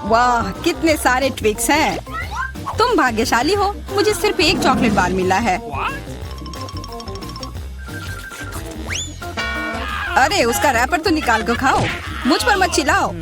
वाह, कितने सारे ट्विक्स हैं। तुम भाग्यशाली हो, मुझे सिर्फ एक चॉकलेट बार मिला है। अरे उसका रैपर तो निकाल कर खाओ, मुझ पर मत चिल्लाओ।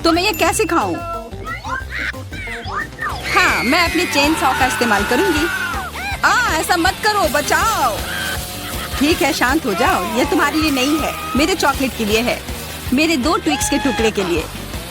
तो मैं ये कैसे खाऊं? हाँ, मैं अपने चेन सॉ का इस्तेमाल करूंगी। ऐसा मत करो, बचाओ। ठीक है, शांत हो जाओ। ये तुम्हारे लिए नहीं है, मेरे चॉकलेट के लिए है, मेरे 2 ट्विक्स के टुकड़े के लिए।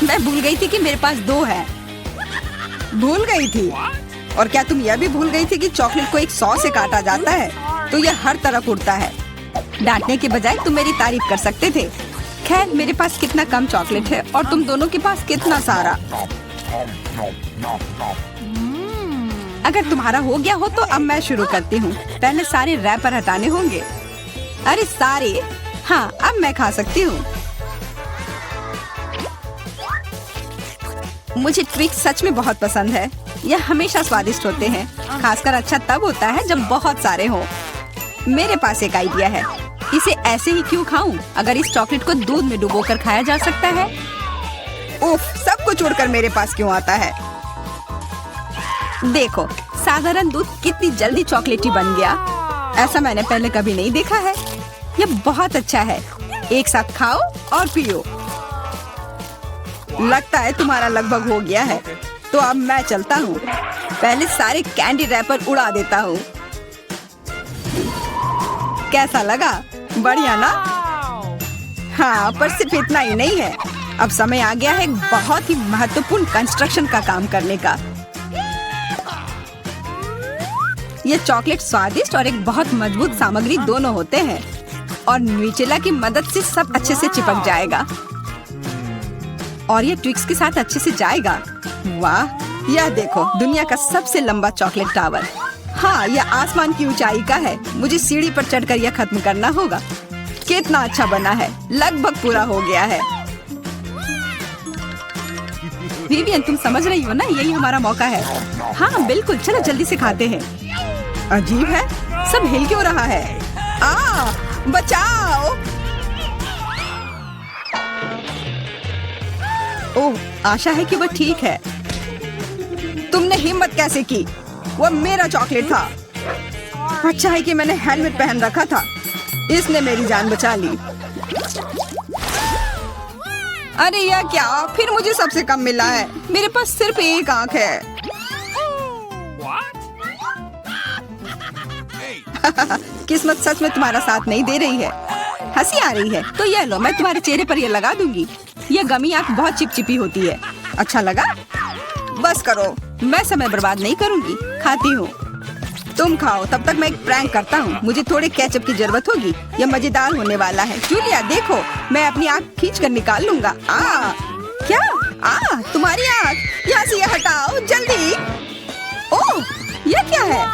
मैं भूल गई थी कि मेरे पास 2 है। भूल गई थी? और क्या तुम यह भी भूल गई थी कि चॉकलेट को एक सॉ से काटा जाता है तो यह हर तरफ उड़ता है? डांटने के बजाय तुम मेरी तारीफ कर सकते थे। खैर, मेरे पास कितना कम चॉकलेट है और तुम दोनों के पास कितना सारा। अगर तुम्हारा हो गया हो तो अब मैं शुरू करती हूँ। पहले सारे रैपर हटाने होंगे। अरे सारे? हाँ, अब मैं खा सकती हूँ। मुझे ट्विक्स सच में बहुत पसंद है। यह हमेशा स्वादिष्ट होते हैं। खासकर अच्छा तब होता है जब बहुत सारे हो। मेरे पास एक आइडिया है। इसे ऐसे ही क्यों खाऊं? अगर इस चॉकलेट को दूध में डुबोकर खाया जा सकता है। उफ, सब कुछ उड़कर मेरे पास क्यों आता है? देखो, साधारण दूध कितनी जल्दी चॉकलेटी बन गया। ऐसा मैंने पहले कभी नहीं देखा है। यह बहुत अच्छा है। एक साथ खाओ और पियो। लगता है तुम्हारा लगभग हो गया है, तो अब मैं चलता हूँ। पहले सारे कैंडी रैपर उड़ा देता हूँ। कैसा लगा? बढ़िया ना? हाँ, पर सिर्फ इतना ही नहीं है। अब समय आ गया है एक बहुत ही महत्वपूर्ण कंस्ट्रक्शन का काम करने का। ये चॉकलेट स्वादिष्ट और एक बहुत मजबूत सामग्री दोनों होते हैं और न्यूटेला की मदद से सब अच्छे से चिपक जाएगा और ये ट्विक्स के साथ अच्छे से जाएगा। वाह, यह देखो, दुनिया का सबसे लंबा चॉकलेट टावर। हाँ, यह आसमान की ऊंचाई का है। मुझे सीढ़ी पर चढ़कर यह खत्म करना होगा। कितना अच्छा बना है, लगभग पूरा हो गया है। विवियन, तुम समझ रही हो ना, यही हमारा मौका है। हाँ बिल्कुल, चलो जल्दी से खाते हैं। अजीब है, सब हिल क्यों रहा है? बचाओ! ओह, आशा है कि वह ठीक है। तुमने हिम्मत कैसे की? वह मेरा चॉकलेट था। अच्छा है कि मैंने हेलमेट पहन रखा था। इसने मेरी जान बचा ली। अरे यह क्या? फिर मुझे सबसे कम मिला है। मेरे पास सिर्फ एक आंख है। किस्मत सच में तुम्हारा साथ नहीं दे रही है। हंसी आ रही है तो यह लो, मैं तुम्हारे चेहरे पर यह लगा दूंगी। यह गमी आंख बहुत चिपचिपी होती है। अच्छा लगा? बस करो, मैं समय बर्बाद नहीं करूंगी। खाती हूँ, तुम खाओ। तब तक मैं एक प्रैंक करता हूँ। मुझे थोड़े केचप की जरूरत होगी। यह मजेदार होने वाला है। जूलिया देखो, मैं अपनी आँख खींच कर निकाल लूंगा। क्या? तुम्हारी आँख? यहाँ से यह हटाओ जल्दी। ओह, यह क्या है?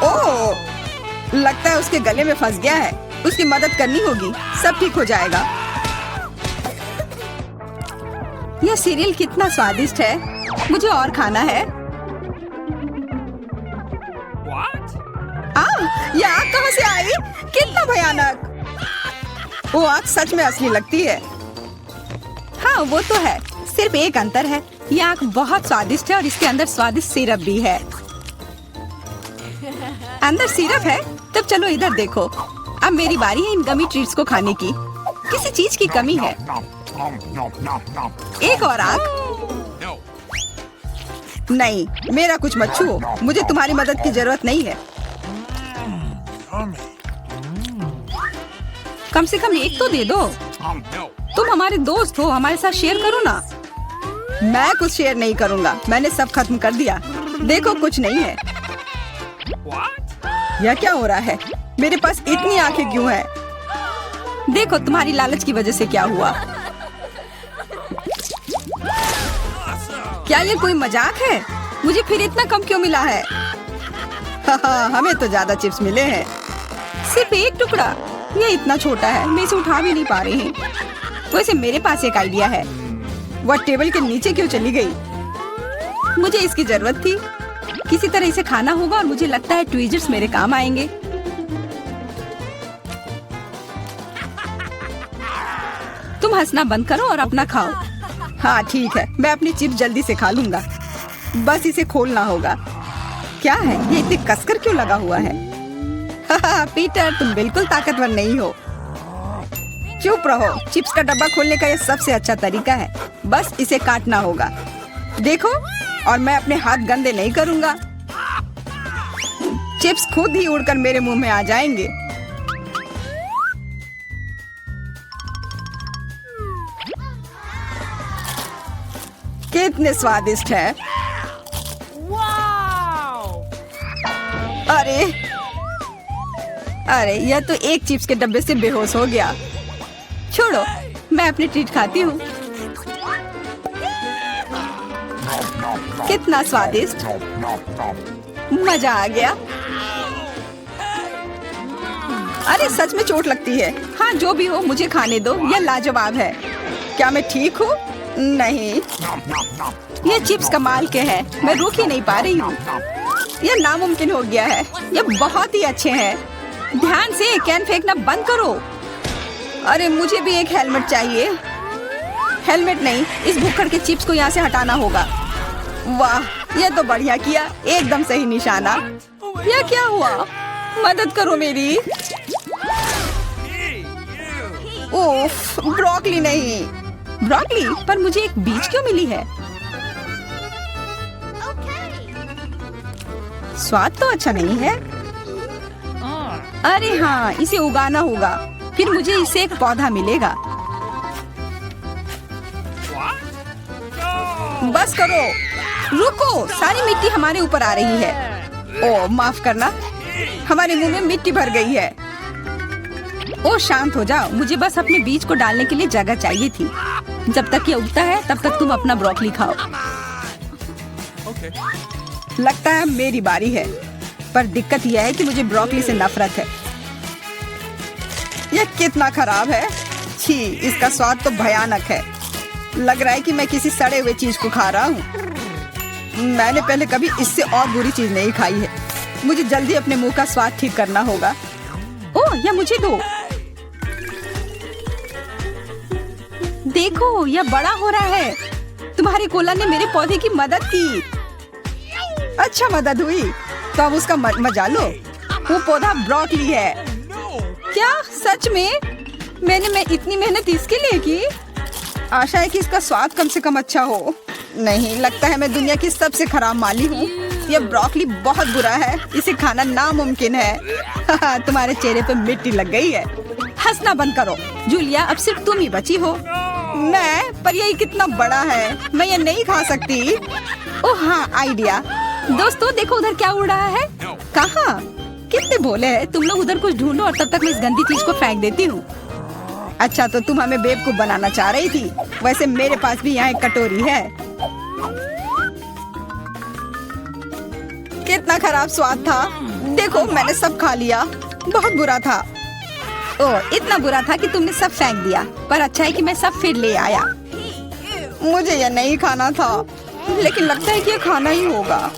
ओह, लगता है उसके गले में फंस गया है। उसकी मदद करनी होगी, सब ठीक हो जाएगा। यह सीरियल कितना स्वादिष्ट है। मुझे और खाना है। यह आग कहाँ से आई? कितना भयानक! वो आग सच में असली लगती है। हाँ वो तो है, सिर्फ एक अंतर है। यह आग बहुत स्वादिष्ट है और इसके अंदर स्वादिष्ट सिरप भी है। अंदर सिरप है? तब चलो इधर देखो। अब मेरी बारी है इन गमी ट्रीट्स को खाने की। किसी चीज की कमी है। एक और आग? नहीं, मेरा कुछ मत छुओ। मुझे तुम्हारी मदद की जरूरत नहीं है। कम से कम एक तो दे दो। तुम हमारे दोस्त हो, हमारे साथ शेयर करो ना। मैं कुछ शेयर नहीं करूँगा। मैंने सब खत्म कर दिया। देखो, कुछ नहीं है। यह क्या हो रहा है? मेरे पास इतनी आंखें क्यों हैं? देखो, तुम्हारी लालच की वजह से क्या हुआ। क्या ये कोई मजाक है? मुझे फिर इतना कम क्यों मिला है? हमें तो ज्यादा चिप्स मिले हैं। सिर्फ एक टुकड़ा? ये इतना छोटा है, मैं इसे उठा भी नहीं पा रही हूँ। वैसे मेरे पास एक आइडिया है। वह टेबल के नीचे क्यों चली गई? मुझे इसकी जरूरत थी। किसी तरह इसे खाना होगा और मुझे लगता है ट्वीजर्स मेरे काम आएंगे। तुम हंसना बंद करो और अपना खाओ। हाँ ठीक है, मैं अपनी चिप्स जल्दी से खा लूंगा। बस इसे खोलना होगा। क्या है ये इतने कसकर क्यों लगा हुआ है? पीटर, तुम बिल्कुल ताकतवर नहीं हो। चुप रहो। चिप्स का डब्बा खोलने का यह सबसे अच्छा तरीका है। बस इसे काटना होगा। देखो, और मैं अपने हाथ गंदे नहीं करूंगा। चिप्स खुद ही उड़कर मेरे मुंह में आ जाएंगे। कितने स्वादिष्ट है। अरे अरे, यह तो एक चिप्स के डब्बे से बेहोश हो गया। छोड़ो, मैं अपनी ट्रीट खाती हूँ। कितना स्वादिष्ट, मजा आ गया। अरे सच में चोट लगती है। हाँ जो भी हो, मुझे खाने दो। यह लाजवाब है। क्या मैं ठीक हूँ? नहीं, ये चिप्स कमाल के हैं। मैं रुक ही नहीं पा रही हूँ। यह नामुमकिन हो गया है। ये बहुत ही अच्छे हैं। ध्यान से, कैन फेंकना बंद करो। अरे मुझे भी एक हेलमेट चाहिए। हेलमेट नहीं, इस भुक्कड़ के चिप्स को यहाँ से हटाना होगा। वाह, यह तो बढ़िया किया। एकदम सही निशाना। यह क्या हुआ? मदद करो मेरी। उफ, ब्रोकली नहीं। ब्रोकली, पर मुझे एक बीज क्यों मिली है? स्वाद तो अच्छा नहीं है। अरे हाँ, इसे उगाना होगा। फिर मुझे इससे एक पौधा मिलेगा। बस करो। रुको, सारी मिट्टी हमारे ऊपर आ रही है। ओह माफ करना, हमारे मुंह में मिट्टी भर गई है। ओह शांत हो जाओ। मुझे बस अपने बीज को डालने के लिए जगह चाहिए थी। जब तक ये उगता है तब तक तुम अपना ब्रोकली खाओ। लगता है मेरी बारी है, पर दिक्कत यह है कि मुझे ब्रोकली से नफरत है। यह कितना खराब है। छी, इसका स्वाद तो भयानक है। लग रहा है कि मैं किसी सड़े हुए चीज को खा रहा हूँ। मैंने पहले कभी इससे और बुरी चीज नहीं खाई है। मुझे जल्दी अपने मुंह का स्वाद ठीक करना होगा। ओह, यह मुझे दो। देखो, यह बड़ा हो रहा है। तुम्हारे कोला ने मेरे पौधे की मदद की। अच्छा मदद हुई, तो अब उसका मजा लो। वो पौधा ब्रोकली है। क्या सच में? मैंने इतनी मेहनत इसके लिए की। आशा है कि इसका स्वाद कम से कम अच्छा हो। नहीं, लगता है मैं दुनिया की सबसे खराब माली हूँ। यह ब्रोकली बहुत बुरा है। इसे खाना नामुमकिन है। तुम्हारे चेहरे पे मिट्टी लग गई है। हंसना बंद करो। जूलिया, अब सिर्फ तुम ही बची हो। मैं? पर यह कितना बड़ा है, मैं ये नहीं खा सकती। ओह हाँ, आइडिया। दोस्तों देखो, उधर क्या उड़ रहा है। कहाँ? कितने भोले हैं तुम लोग। उधर कुछ ढूंढो और तब तक मैं इस गंदी चीज को फेंक देती हूँ। अच्छा, तो तुम हमें बेवकूफ बनाना चाह रही थी। वैसे मेरे पास भी यहाँ एक कटोरी है। कितना खराब स्वाद था। देखो, मैंने सब खा लिया। बहुत बुरा था। ओह, इतना बुरा था कि तुमने सब फेंक दिया। पर अच्छा है कि मैं सब फिर ले आया। मुझे यह नहीं खाना था, लेकिन लगता है कि यह खाना ही होगा।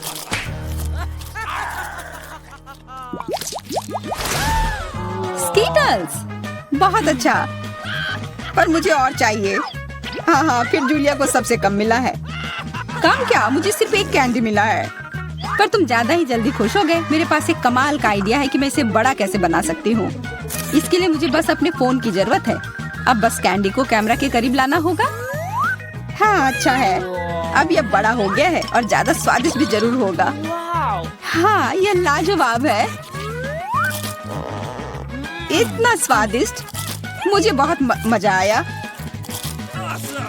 स्कीटल्स, बहुत अच्छा। पर मुझे और चाहिए। हाँ हाँ, फिर जूलिया को सबसे कम मिला है। कम क्या, मुझे सिर्फ एक कैंडी मिला है। पर तुम ज्यादा ही जल्दी खुश हो गए। मेरे पास एक कमाल का आइडिया है कि मैं इसे बड़ा कैसे बना सकती हूँ। इसके लिए मुझे बस अपने फोन की जरूरत है। अब बस कैंडी को कैमरा के करीब लाना होगा। हाँ अच्छा है, अब यह बड़ा हो गया है और ज्यादा स्वादिष्ट भी जरूर होगा। हाँ, यह लाजवाब है। इतना स्वादिष्ट, मुझे बहुत मजा आया।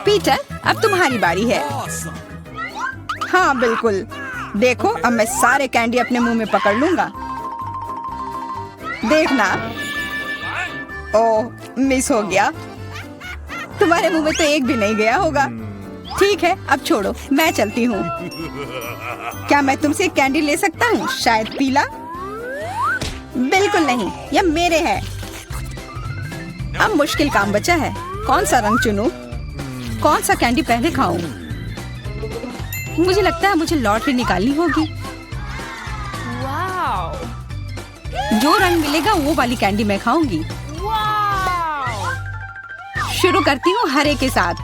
पीटर, अब तुम्हारी बारी है। हाँ बिल्कुल। देखो, अब मैं सारे कैंडी अपने मुंह में पकड़ लूंगा। देखना। ओह, मिस हो गया। तुम्हारे मुंह में तो एक भी नहीं गया होगा। ठीक है, अब छोड़ो, मैं चलती हूँ। क्या मैं तुमसे कैंडी ले सकता हूँ? शायद पीला। बिल्कुल नहीं, यह मेरे है। अब मुश्किल काम बचा है। कौन सा रंग चुनूं? कौन सा कैंडी पहले खाऊं? मुझे लगता है मुझे लॉटरी निकालनी होगी। जो रंग मिलेगा वो वाली कैंडी मैं खाऊंगी। शुरू करती हूँ हरे के साथ।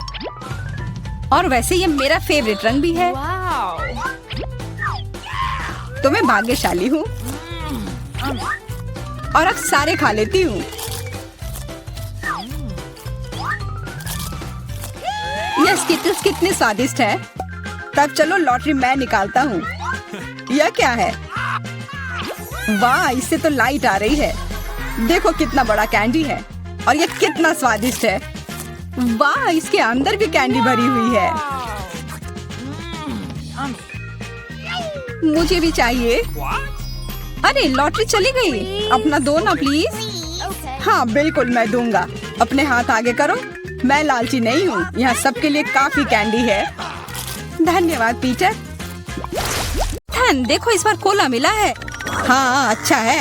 और वैसे ये मेरा फेवरेट रंग भी है। तो मैं भाग्यशाली हूँ और अब सारे खा लेती हूँ। ये स्किटल्स कितने स्वादिष्ट है। तब चलो लॉटरी मैं निकालता हूँ। यह क्या है? वाह, इससे तो लाइट आ रही है। देखो कितना बड़ा कैंडी है और ये कितना स्वादिष्ट है। वाह, इसके अंदर भी कैंडी भरी हुई है। मुझे भी चाहिए। अरे लॉटरी चली गई। अपना दो ना प्लीज। हाँ बिल्कुल मैं दूंगा। अपने हाथ आगे करो। मैं लालची नहीं हूँ। यहाँ सबके लिए काफी कैंडी है। धन्यवाद पीटर। देखो इस बार कोला मिला है। हाँ अच्छा है।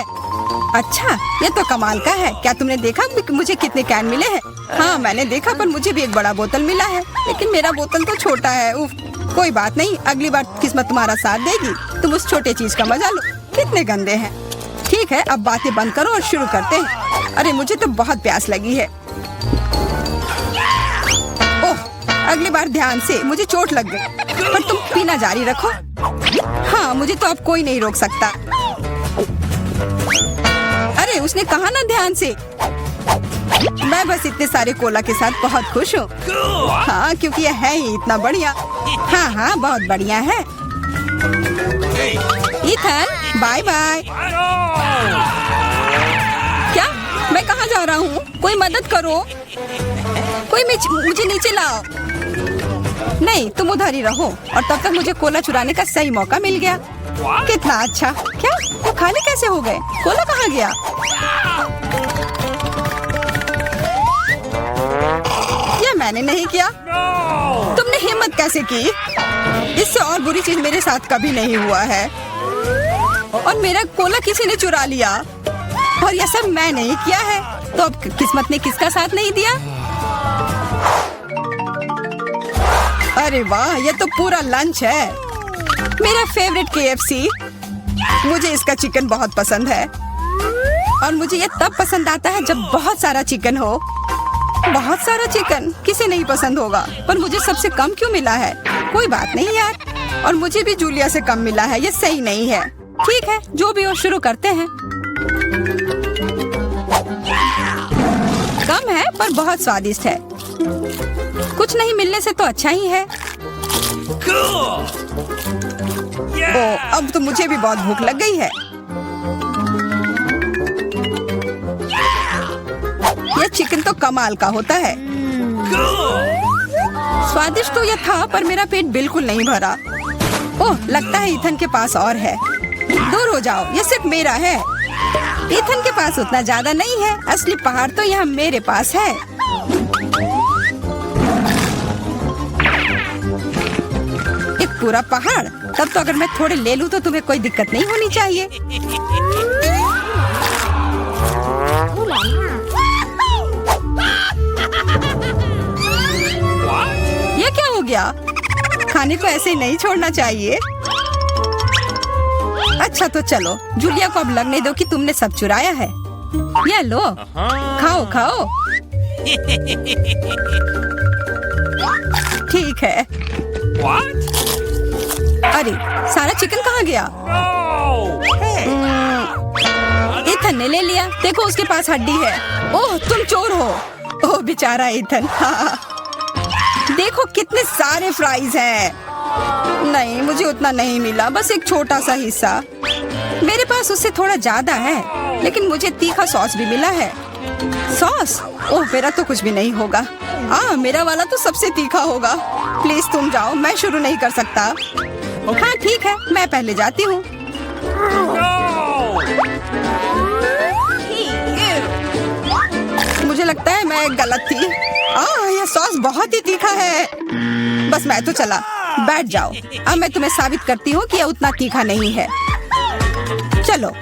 अच्छा ये तो कमाल का है। क्या तुमने देखा मुझे कितने कैन मिले हैं? हाँ मैंने देखा, पर मुझे भी एक बड़ा बोतल मिला है। लेकिन मेरा बोतल तो छोटा है। उफ, कोई बात नहीं, अगली बार किस्मत तुम्हारा साथ देगी। तुम उस छोटे चीज का मजा लो। कितने गंदे हैं। ठीक है अब बातें बंद करो और शुरू करते हैं। अरे मुझे तो बहुत प्यास लगी है। ओह अगली बार ध्यान से, मुझे चोट लग गई। पर तुम पीना जारी रखो। हाँ मुझे तो अब कोई नहीं रोक सकता। अरे उसने कहा ना ध्यान से। मैं बस इतने सारे कोला के साथ बहुत खुश हूँ। हाँ क्योंकि यह है ही इतना बढ़िया। हाँ हाँ बहुत बढ़िया है। Ethan bye bye. क्या? मैं कहाँ जा रहा हूँ? कोई मदद करो। कोई मुझे नीचे लाओ। नहीं तुम उधर ही रहो। और तब तक मुझे कोला चुराने का सही मौका मिल गया। कितना अच्छा। क्या वो खाने कैसे हो गए? कोला कहाँ गया? ये मैंने नहीं किया। तुमने हिम्मत कैसे की? इससे और बुरी चीज मेरे साथ कभी नहीं हुआ है। और मेरा कोला किसी ने चुरा लिया और यह सब मैं नहीं किया है। तो अब किस्मत ने किसका साथ नहीं दिया? अरे वाह ये तो पूरा लंच है। मेरा फेवरेट KFC। मुझे इसका चिकन बहुत पसंद है। और मुझे ये तब पसंद आता है जब बहुत सारा चिकन हो। बहुत सारा चिकन किसे नहीं पसंद होगा। पर मुझे सबसे कम क्यों मिला है? कोई बात नहीं यार। और मुझे भी जूलिया से कम मिला है। ये सही नहीं है। ठीक है जो भी हो शुरू करते हैं। कम है पर बहुत स्वादिष्ट है। कुछ नहीं मिलने से तो अच्छा ही है। ओह अब तो मुझे भी बहुत भूख लग गई है। यह चिकन तो कमाल का होता है। स्वादिष्ट तो यह था पर मेरा पेट बिल्कुल नहीं भरा। ओह लगता है इथन के पास और है। दूर हो जाओ, यह सिर्फ मेरा है। इथन के पास उतना ज्यादा नहीं है। असली पहाड़ तो यहाँ मेरे पास है। एक पूरा पहाड़? तब तो अगर मैं थोड़े ले लूं तो तुम्हें कोई दिक्कत नहीं होनी चाहिए। ये क्या हो गया? खाने को ऐसे ही नहीं छोड़ना चाहिए। अच्छा तो चलो जूलिया को अब लगने दो कि तुमने सब चुराया है। ये लो खाओ खाओ। ठीक है। अरे सारा चिकन कहाँ गया? इथन ने ले लिया। देखो उसके पास हड्डी है। ओह तुम चोर हो। ओह बेचारा इथन। हाँ। देखो कितने सारे फ्राइज हैं। नहीं मुझे उतना नहीं मिला, बस एक छोटा सा हिस्सा। मेरे पास उससे थोड़ा ज्यादा है। लेकिन मुझे तीखा सॉस भी मिला है। सॉस? ओह मेरा तो कुछ भी नहीं होगा। मेरा वाला तो सबसे तीखा होगा। प्लीज तुम जाओ, मैं शुरू नहीं कर सकता। हाँ ठीक है मैं पहले जाती हूँ। मुझे लगता है मैं गलत थी। यह सॉस बहुत ही तीखा है। बस मैं तो चला। बैठ जाओ। अब मैं तुम्हें साबित करती हूँ कि यह उतना तीखा नहीं है। चलो।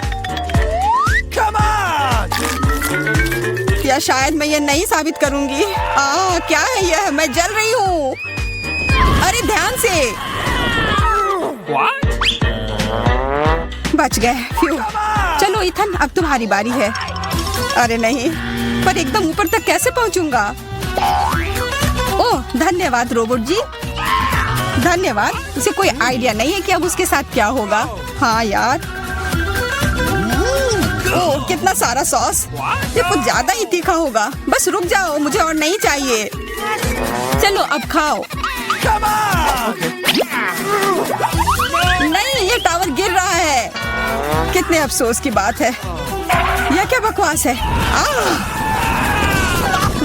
या शायद मैं ये नहीं साबित करूंगी। क्या है यह? मैं जल रही हूँ। अरे ध्यान से। बच गए। चलो इथन अब तुम्हारी बारी है। अरे नहीं, पर एकदम ऊपर तक कैसे पहुँचूंगा? ओह धन्यवाद रोबोट जी। धन्यवाद। उसे कोई आइडिया नहीं है कि अब उसके साथ क्या होगा। हाँ यार, ओह कितना सारा सॉस, ये कुछ ज्यादा ही तीखा होगा। बस रुक जाओ, मुझे और नहीं चाहिए। चलो अब खाओ। नहीं, ये टावर गिर रहा है। कितने अफसोस की बात है। यह क्या बकवास है।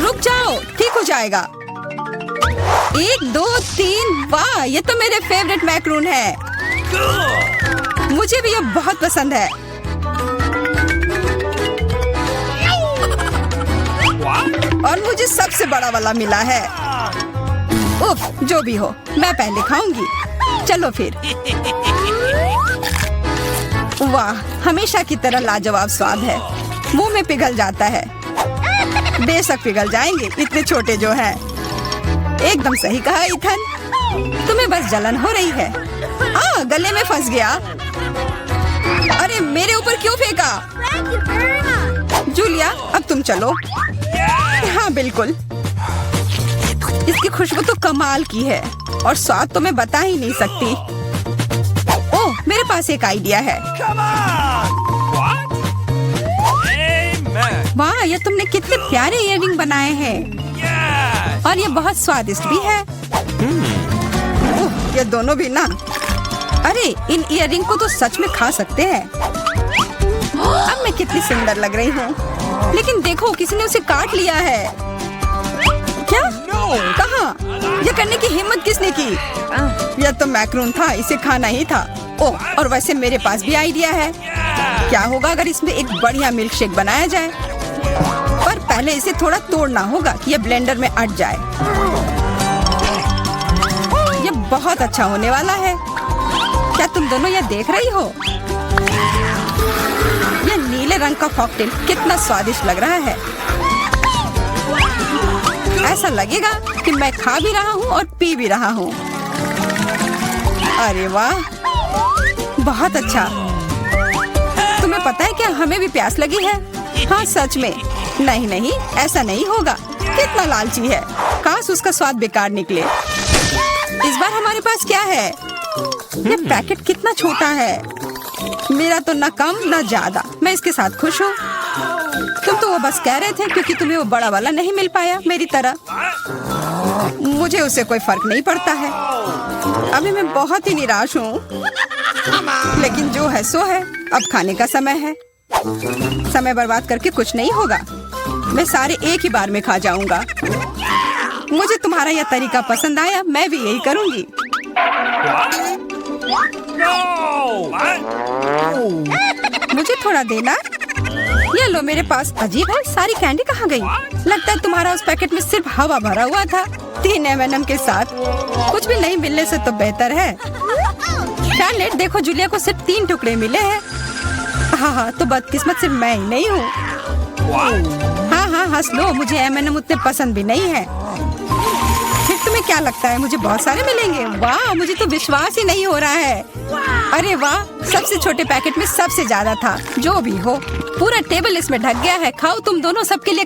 रुक जाओ, ठीक हो जाएगा। 1 2 3, वाह ये तो मेरे फेवरेट मैक्रून है। मुझे भी यह बहुत पसंद है। और मुझे सबसे बड़ा वाला मिला है। उफ, जो भी हो, मैं पहले खाऊंगी। चलो फिर। वाह, हमेशा की तरह लाजवाब स्वाद है। मुंह में पिघल जाता है। बेशक पिघल जाएंगे, इतने छोटे जो हैं। एकदम सही कहा इथन। तुम्हें बस जलन हो रही है। गले में फंस गया। अरे मेरे ऊपर क्यों फेंका? जूलिया, अब तुम चलो। हाँ बिल्कुल। इसकी खुशबू तो कमाल की है और स्वाद तो मैं बता ही नहीं सकती। ओह, मेरे पास एक आइडिया है। वाह, ये तुमने कितने प्यारे इयररिंग बनाए हैं और ये बहुत स्वादिष्ट भी है। ये दोनों भी ना। अरे इन इयररिंग को तो सच में खा सकते हैं। अब मैं कितनी सुंदर लग रही हूँ। लेकिन देखो, किसी ने उसे काट लिया है। क्या? कहाँ? ये करने की हिम्मत किसने की? यह तो मैक्रून था, इसे खाना ही था। ओह, और वैसे मेरे पास भी आइडिया है। क्या होगा अगर इसमें एक बढ़िया मिल्क शेक बनाया जाए? पर पहले इसे थोड़ा तोड़ना होगा कि ये ब्लेंडर में अट जाए। ये बहुत अच्छा होने वाला है। क्या तुम दोनों यह देख रही हो? यह नीले रंग का कॉकटेल कितना स्वादिष्ट लग रहा है। ऐसा लगेगा कि मैं खा भी रहा हूँ और पी भी रहा हूँ। अरे वाह, बहुत अच्छा। तुम्हें पता है क्या, हमें भी प्यास लगी है। हाँ सच में। नहीं नहीं, ऐसा नहीं होगा। कितना लालची है। काश उसका स्वाद बेकार निकले। इस बार हमारे पास क्या है? ये पैकेट कितना छोटा है। मेरा तो न कम न ज्यादा। मैं इसके साथ खुश हूँ। तुम तो वो बस कह रहे थे क्योंकि तुम्हें वो बड़ा वाला नहीं मिल पाया मेरी तरह। मुझे उससे कोई फर्क नहीं पड़ता है। अभी मैं बहुत ही निराश हूँ। लेकिन जो है सो है। अब खाने का समय है। समय बर्बाद करके कुछ नहीं होगा। मैं सारे एक ही बार में खा जाऊंगा। मुझे तुम्हारा यह तरीका पसंद आया। मैं भी यही करूंगी। मुझे थोड़ा देना। ये लो, मेरे पास। अजीब है, सारी कैंडी कहाँ गई? लगता है तुम्हारा उस पैकेट में सिर्फ हवा भरा हुआ था। 3 M&M के साथ कुछ भी नहीं मिलने से तो बेहतर है। शार्लेट, देखो जूलिया को सिर्फ 3 टुकड़े मिले हैं। हाँ, तो बदकिस्मत सिर्फ मैं ही नहीं हूँ। हाँ, हंस लो। मुझे M&M उतने पसंद भी नहीं है। फिर तुम्हें क्या लगता है मुझे बहुत सारे मिलेंगे? वाह, मुझे तो विश्वास ही नहीं हो रहा है। अरे वाह, सबसे छोटे पैकेट में सबसे ज्यादा था। जो भी हो, पूरा टेबल इसमें ढक गया है। खाओ तुम दोनों, सबके लिए।